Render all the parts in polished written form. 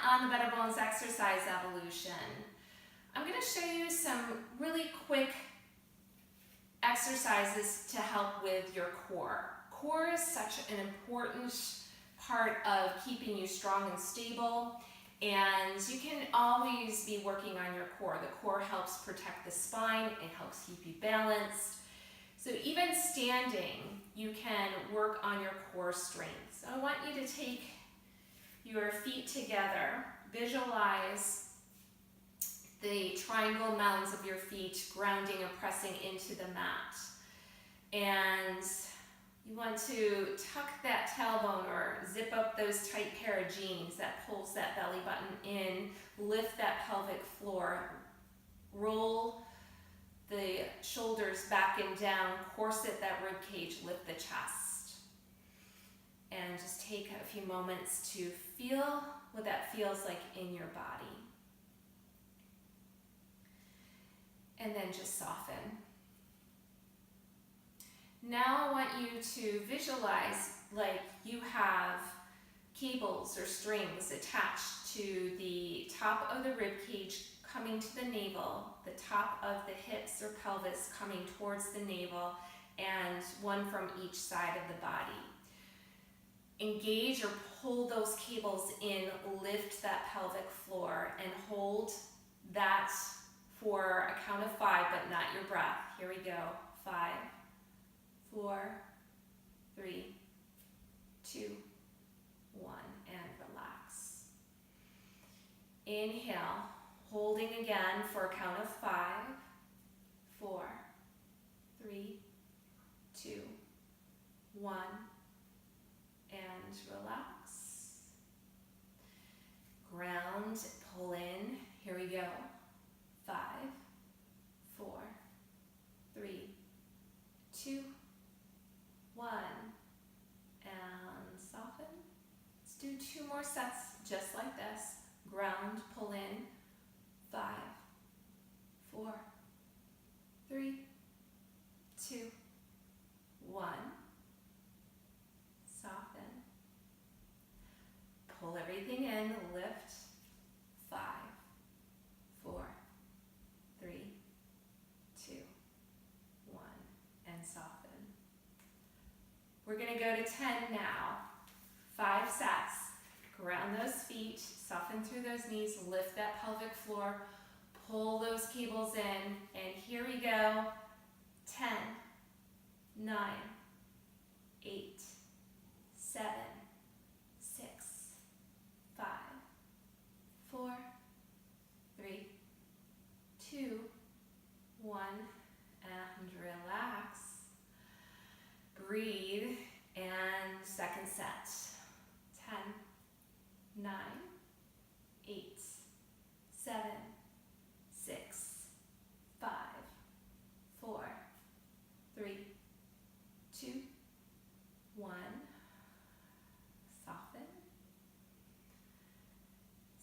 on the Better Bones Exercise Evolution. I'm going to show you some really quick exercises to help with your core. Core is such an important part of keeping you strong and stable, and you can always be working on your core. The core helps protect the spine, it helps keep you balanced. So even standing, you can work on your core strength. So I want you to take your feet together, visualize the triangle mounds of your feet grounding and pressing into the mat. And you want to tuck that tailbone or zip up those tight pair of jeans that pulls that belly button in, lift that pelvic floor, roll the shoulders back and down, corset that rib cage, lift the chest. And just take a few moments to feel what that feels like in your body. And then just soften. Now I want you to visualize like you have cables or strings attached to the top of the rib cage coming to the navel, the top of the hips or pelvis coming towards the navel, and one from each side of the body. Engage or pull those cables in, lift that pelvic floor, and hold that for a count of 5, but not your breath. Here we go. 5, 4, 3, 2, 1, and relax. Inhale, holding again for a count of 5, 4, 3, 2, 1, and relax. Ground, pull in. Here we go. 5, 4, 3, 2, 1, and soften. Let's do 2 more sets just like this. Ground, pull in. 5, 4, 3, 2, 1. Soften. Pull everything in, lift. 5, 4, 3, 2, 1, and soften. We're going to go to 10 now. 5 sets. Ground those feet, soften through those knees, lift that pelvic floor, pull those cables in, and here we go. 10, 9, 8, 7, 6, 5, 4, 3, 2, 1, and relax. Breathe, and second set. 10, 9, 8, 7, 6, 5, 4, 3, 2, 1. Soften.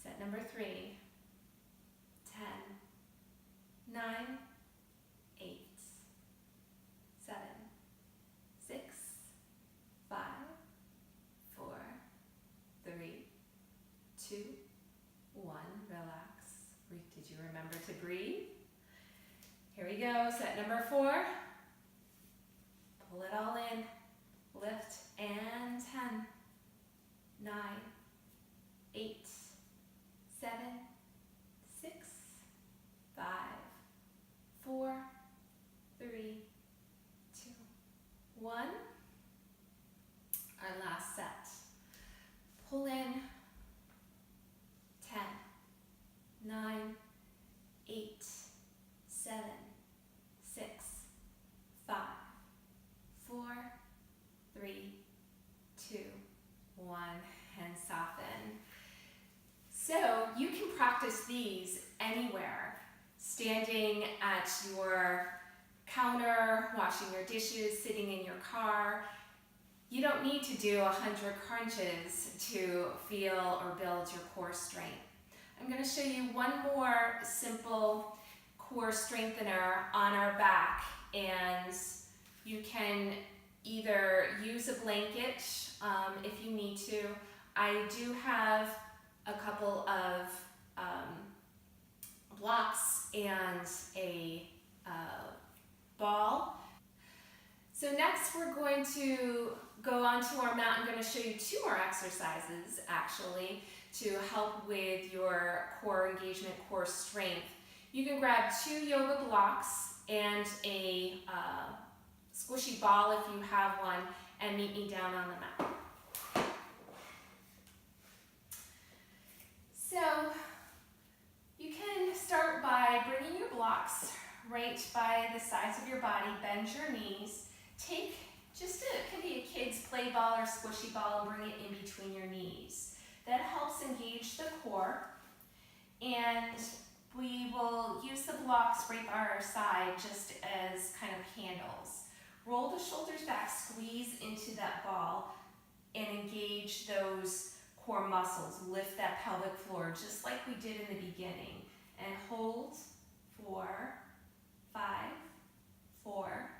Set number 3. 10, 9, 8, 7, 6, 5, 4, 3, 2, 1. Relax. Did you remember to breathe? Here we go. Set number 4. Pull it all in. Lift, and 10, 9, 8, 7, 6, 5, 4, 3, 2, 1. Our last set. Pull in. 10, 9, 8, 7, 6, 5, 4, 3, 2, 1, and soften. So you can practice these anywhere. Standing at your counter, washing your dishes, sitting in your car. You don't need to do 100 crunches to feel or build your core strength. I'm going to show you one more simple core strengthener on our back, and you can either use a blanket if you need to. I do have a couple of blocks and a ball. So next we're going to go onto our mat. I'm going to show you 2 more exercises actually to help with your core engagement, core strength. You can grab 2 yoga blocks and a squishy ball if you have one, and meet me down on the mat. So you can start by bringing your blocks right by the sides of your body, bend your knees, take it can be a kid's play ball or squishy ball, and bring it in between your knees. That helps engage the core, and we will use the blocks right by our side just as kind of handles. Roll the shoulders back, squeeze into that ball, and engage those core muscles. Lift that pelvic floor just like we did in the beginning. And hold 4, 5, 4,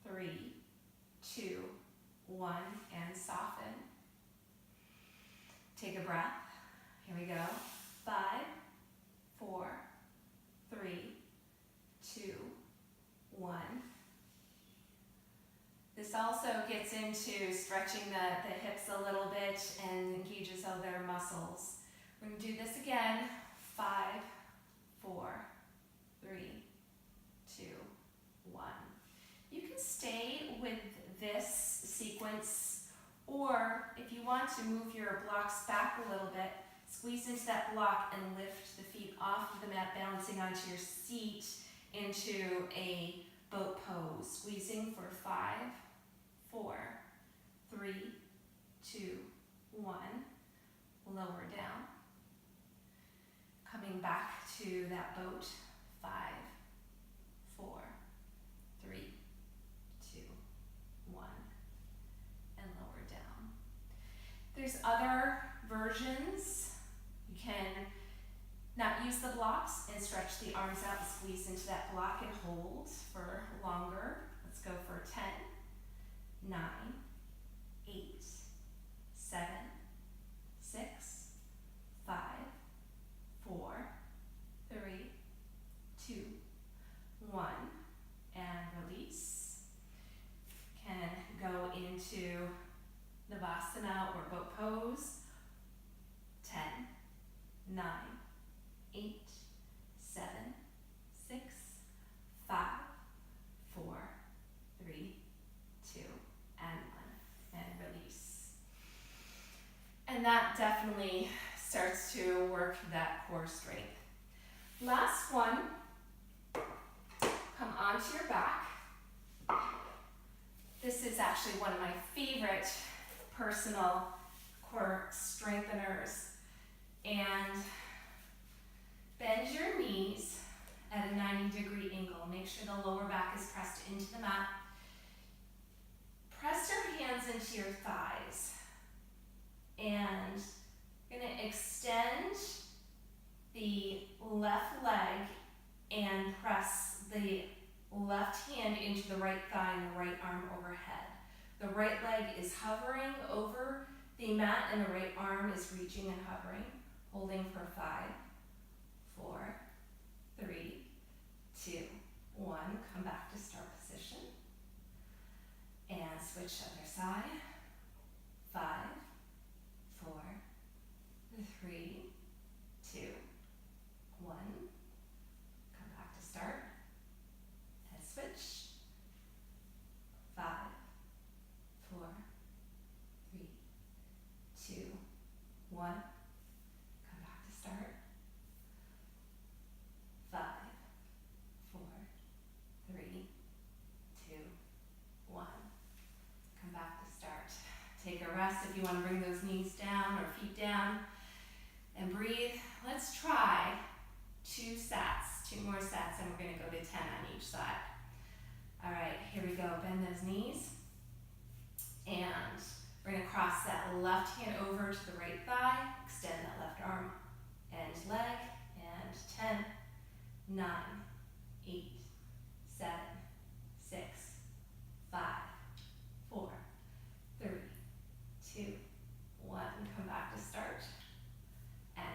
3, 2, 1, and soften. Take a breath. Here we go. 5, 4, 3, 2, 1. This also gets into stretching the hips a little bit and engages other muscles. We're going to do this again. 5, 4, 3, 2, 1. You can stay with this sequence, or if you want to move your blocks back a little bit, squeeze into that block and lift the feet off of the mat, balancing onto your seat into a boat pose. Squeezing for 5, 4, 3, 2, 1. Lower down. Coming back to that boat. 5, 4, 3, 2, 1. And lower down. There's other versions. You can not use the blocks and stretch the arms out and squeeze into that block and hold for longer. Let's go for 10, 9, 8, 7, 6, 5, 4, 3, 2, 1, and release. Can go into Navasana or boat pose. 10, 9, 8, 7, 6, 5, 4, 3, 2, and 1, and release. And that definitely starts to work that core strength. Last one, come onto your back. This is actually one of my favorite personal core strengtheners. And bend your knees at a 90-degree angle. Make sure the lower back is pressed into the mat. Press your hands into your thighs. And you're going to extend the left leg and press the left hand into the right thigh and the right arm overhead. The right leg is hovering over the mat and the right arm is reaching and hovering. Holding for 5, 4, 3, 2, 1. Come back to start position. And switch other side. 5, 4, 3, 2, 1. Come back to start. And switch. 5, 4, 3, 2, 1. Start. 5, 4, 3, 2, 1. Come back to start. Take a rest if you want to bring those knees down or feet down. And breathe. Let's try 2 sets, 2 more sets, and we're going to go to 10 on each side. All right, here we go. Bend those knees. And we're going to cross that left hand over to the right thigh. Extend that left arm and leg, and 10, 9, 8, 7, 6, 5, 4, 3, 2, 1. Come back to start. And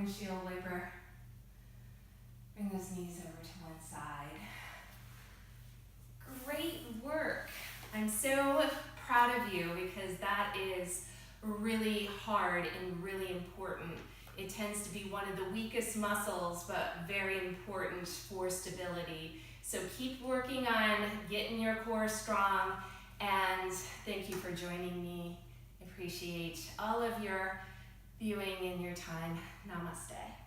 windshield wiper. Bring those knees over to one side. Great work. I'm so proud of you because that is really hard and really important. It tends to be one of the weakest muscles, but very important for stability. So keep working on getting your core strong, and thank you for joining me. I appreciate all of your viewing and your time. Namaste.